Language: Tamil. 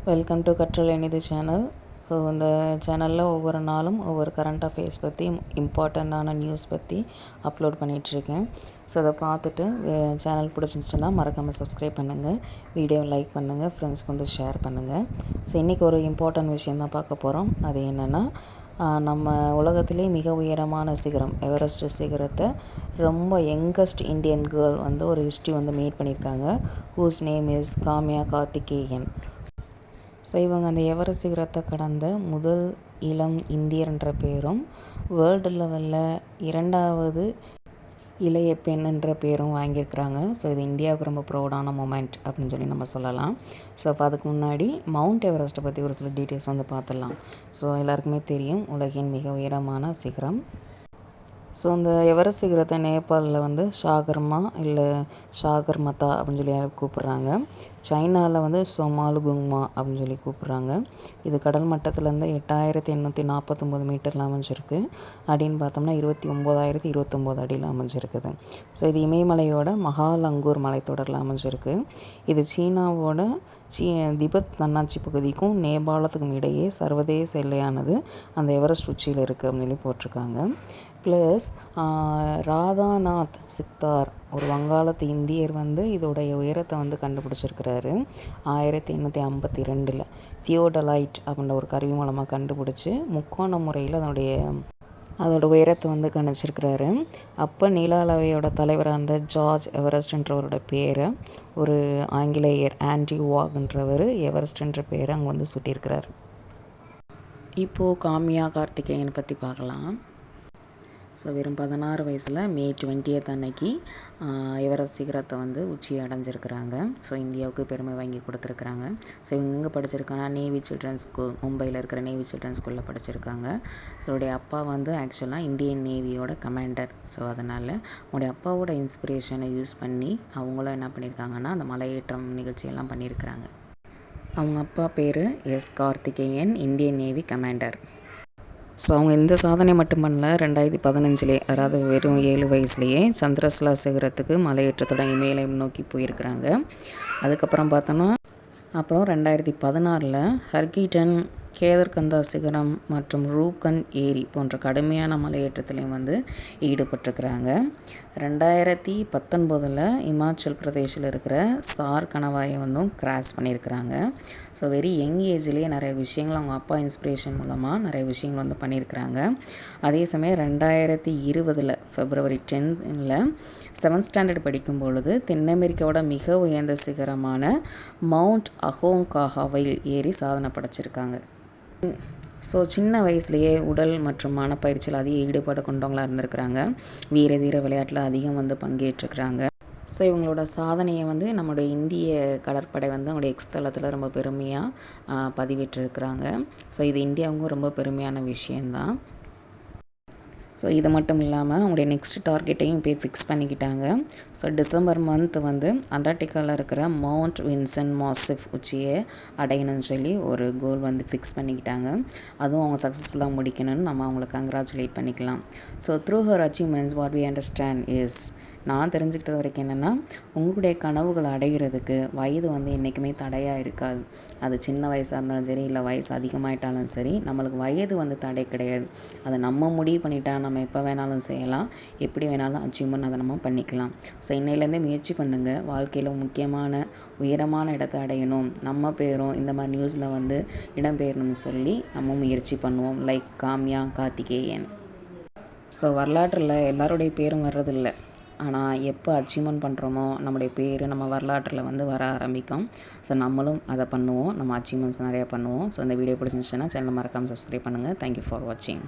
வெல்கம் டு கற்றல் இனிது சேனல். ஸோ இந்த சேனலில் ஒவ்வொரு நாளும் ஒவ்வொரு கரண்ட் அஃபேர்ஸ் பற்றி இம்பார்ட்டண்ட்டான நியூஸ் பற்றி அப்லோட் பண்ணிகிட்ருக்கேன். ஸோ அதை பார்த்துட்டு சேனல் பிடிச்சிருந்துச்சுன்னா மறக்காமல் சப்ஸ்கிரைப் பண்ணுங்கள், வீடியோவை லைக் பண்ணுங்கள், ஃப்ரெண்ட்ஸ்க்கு வந்து ஷேர் பண்ணுங்கள். ஸோ இன்றைக்கி ஒரு இம்பார்ட்டன்ட் விஷயம் தான் பார்க்க போகிறோம். அது என்னென்னா, நம்ம உலகத்திலே மிக உயரமான சிகரம் எவரெஸ்ட் சிகரத்தை ரொம்ப யங்கஸ்ட் இந்தியன் கேர்ள் வந்து ஒரு ஹிஸ்ட்ரி வந்து மேட் பண்ணியிருக்காங்க. Whose name is Kamya Karthikeyan. So இவங்க அந்த எவரெஸ்ட் சிகரத்தை கடந்த முதல் இளம் இந்தியர்ன்ற பேரும், வேர்ல்டு லெவலில் 2வது இளைய பெண்ணுன்ற பேரும் வாங்கியிருக்கிறாங்க. ஸோ இது இந்தியாவுக்கு ரொம்ப ப்ரௌடான மொமெண்ட் அப்படின்னு சொல்லி நம்ம சொல்லலாம். ஸோ அப்போ அதுக்கு முன்னாடி மவுண்ட் எவரெஸ்ட்டை பற்றி ஒரு சில டீட்டெயில்ஸ் வந்து பார்த்துடலாம். ஸோ எல்லாருக்குமே தெரியும், உலகின் மிக உயரமான சிகரம். ஸோ இந்த எவரெஸ்ட் சிகரத்தை நேபாளில் வந்து ஷாகர்மா இல்லை ஷாகர்மதா அப்படின்னு சொல்லி கூப்பிட்றாங்க. சைனாவில் வந்து சோமாலுகுங்மா அப்படின்னு சொல்லி கூப்பிட்றாங்க. இது கடல் மட்டத்திலேருந்து 8849 மீட்டரில் அமைஞ்சிருக்கு. அப்படின்னு பார்த்தோம்னா 29,029 அடியில் அமைஞ்சிருக்குது. ஸோ இது இமயமலையோட மகாலங்கூர் மலைத்தொடரில் அமைஞ்சிருக்கு. இது சீனாவோட திபெத் தன்னாட்சி பகுதிக்கும் நேபாளத்துக்கும் இடையே சர்வதேச எல்லையானது அந்த எவரெஸ்ட் உச்சியில் இருக்குது அப்படின்னு சொல்லி போட்டிருக்காங்க. ப்ளஸ் ராதாநாத் சித்தார் ஒரு வங்காளத்து இந்தியர் வந்து இதோடைய உயரத்தை வந்து கண்டுபிடிச்சிருக்கிறாரு. 1852 தியோடலைட் அப்படின்ற ஒரு கருவி மூலமாக கண்டுபிடிச்சி முக்கோண முறையில் அதோட உயரத்தை வந்து கணிச்சிருக்கிறாரு. அப்போ நீலாலவையோட தலைவராக இருந்த ஜார்ஜ் எவரெஸ்ட்ன்றவரோட பேரை ஒரு ஆங்கிலேயர் ஆண்ட்ரி வாக்ன்றவர் எவரெஸ்ட்ன்ற பேரை அங்கே வந்து சுட்டியிருக்கிறார். இப்போது காம்யா கார்த்திகேயன் பற்றி பார்க்கலாம். ஸோ வெறும் 16 வயசில் மே 20 அன்னைக்கு எவரெஸ்ட் சிகரத்தை வந்து உச்சி அடைஞ்சிருக்கிறாங்க. ஸோ இந்தியாவுக்கு பெருமை வாங்கி கொடுத்துருக்குறாங்க. ஸோ இவங்க எங்கே படிச்சிருக்காங்கன்னா நேவி சில்ட்ரன்ஸ் ஸ்கூல், மும்பையில் இருக்கிற நேவி சில்ட்ரன்ஸ் ஸ்கூலில் படிச்சிருக்காங்க. அவருடைய அப்பா வந்து ஆக்சுவலாக இந்தியன் நேவியோட கமாண்டர். ஸோ அதனால் அவருடைய அப்பாவோட இன்ஸ்பிரேஷனை யூஸ் பண்ணி அவங்களும் என்ன பண்ணியிருக்காங்கன்னா அந்த மலையேற்றம் நிகழ்ச்சியெல்லாம் பண்ணியிருக்கிறாங்க. அவங்க அப்பா பேர் S Karthikeyan, Indian navy commander. So அவங்க இந்த சாதனை மட்டும் பண்ணல, 2015 அதாவது வெறும் 7 வயசுலேயே சந்திரசிலா சிகரத்துக்கு மலையேற்றத்தோட இமயமலை நோக்கி போயிருக்கிறாங்க. அதுக்கப்புறம் பார்த்தோன்னா 2016 ஹர்கிட்டன், கேதர்கந்தா சிகரம் மற்றும் ரூப்கண்ட் ஏரி போன்ற கடுமையான மலையேற்றத்துலேயும் வந்து ஈடுபட்டிருக்கிறாங்க. 2019 இமாச்சல் பிரதேஷில் இருக்கிற சார் கணவாயை வந்து கிராஸ் பண்ணியிருக்கிறாங்க. ஸோ வெரி யங் ஏஜ்லேயே நிறைய விஷயங்கள் அவங்க அப்பா இன்ஸ்பிரேஷன் மூலமாக நிறைய விஷயங்கள் வந்து பண்ணியிருக்கிறாங்க. அதே சமயம் 2020 February 10 7th ஸ்டாண்டர்ட் படிக்கும் பொழுது தென் அமெரிக்காவோட மிக உயர்ந்த சிகரமான மவுண்ட் அகோங்காகாவில் ஏறி சாதனை படைச்சிருக்காங்க. ஸோ சின்ன வயசுலேயே உடல் மற்றும் மனப்பயிற்சியில் அதிக ஈடுபாடு கொண்டவங்களாக இருந்திருக்கிறாங்க. வீர தீர விளையாட்டில் அதிகம் வந்து பங்கேற்றுக்கிறாங்க. ஸோ இவங்களோட சாதனையை வந்து நம்மளுடைய இந்திய கடற்படை வந்து அவங்களுடைய எக்ஸ் தளத்தில் ரொம்ப பெருமையாக பதிவிட்டிருக்கிறாங்க. ஸோ இது இந்தியாவுக்கும் ரொம்ப பெருமையான விஷயந்தான். ஸோ இது மட்டும் இல்லாமல் அவங்களுடைய நெக்ஸ்ட் டார்கெட்டையும் போய் ஃபிக்ஸ் பண்ணிக்கிட்டாங்க. ஸோ டிசம்பர் மந்த் வந்து அண்டார்டிகாவில் இருக்கிற மவுண்ட் வின்சன் மாசிஃப் உச்சியை அடையணும்னு சொல்லி ஒரு கோல் வந்து ஃபிக்ஸ் பண்ணிக்கிட்டாங்க. அதுவும் அவங்க சக்ஸஸ்ஃபுல்லாக முடிக்கணும்னு நம்ம அவங்கள கங்க்ராச்சுலேட் பண்ணிக்கலாம். So through her achievements what we understand is, நான் தெரிஞ்சுக்கிட்டது வரைக்கும் என்னென்னா, உங்களுடைய கனவுகளை அடைகிறதுக்கு வயது வந்து என்றைக்குமே தடையாக இருக்காது. அது சின்ன வயசாக இருந்தாலும் சரி, இல்லை வயசு அதிகமாகிட்டாலும் சரி, நம்மளுக்கு வயது வந்து தடை கிடையாது. அதை நம்ம முடிவு பண்ணிட்டா நம்ம எப்போ வேணாலும் செய்யலாம், எப்படி வேணாலும் அச்சீவ்மெண்ட் அதை நம்ம பண்ணிக்கலாம். ஸோ இன்னையிலேருந்தே முயற்சி பண்ணுங்கள். வாழ்க்கையில் முக்கியமான உயரமான இடத்தை அடையணும், நம்ம பேரும் இந்த மாதிரி நியூஸில் வந்து இடம்பெயரணும்னு சொல்லி நம்ம முயற்சி பண்ணுவோம். லைக் காம்யா கார்த்திகேயன். ஸோ வரலாற்றில் எல்லாருடைய பேரும் வர்றதில்லை, ஆனால் எப்போ அச்சீவ்மெண்ட் பண்ணுறோமோ நம்முடைய பேர் நம்ம வரலாற்றில் வந்து வர ஆரம்பிக்கும். ஸோ நம்மளும் அதை பண்ணுவோம், நம்ம அச்சீவ்மெண்ட்ஸ் நிறையா பண்ணுவோம். ஸோ இந்த வீடியோ பிடிச்சிருந்துச்சுன்னா சேனலை மறக்காமல் சப்ஸ்கிரைப் பண்ணுங்கள். தேங்க்யூ ஃபார் வாட்சிங்.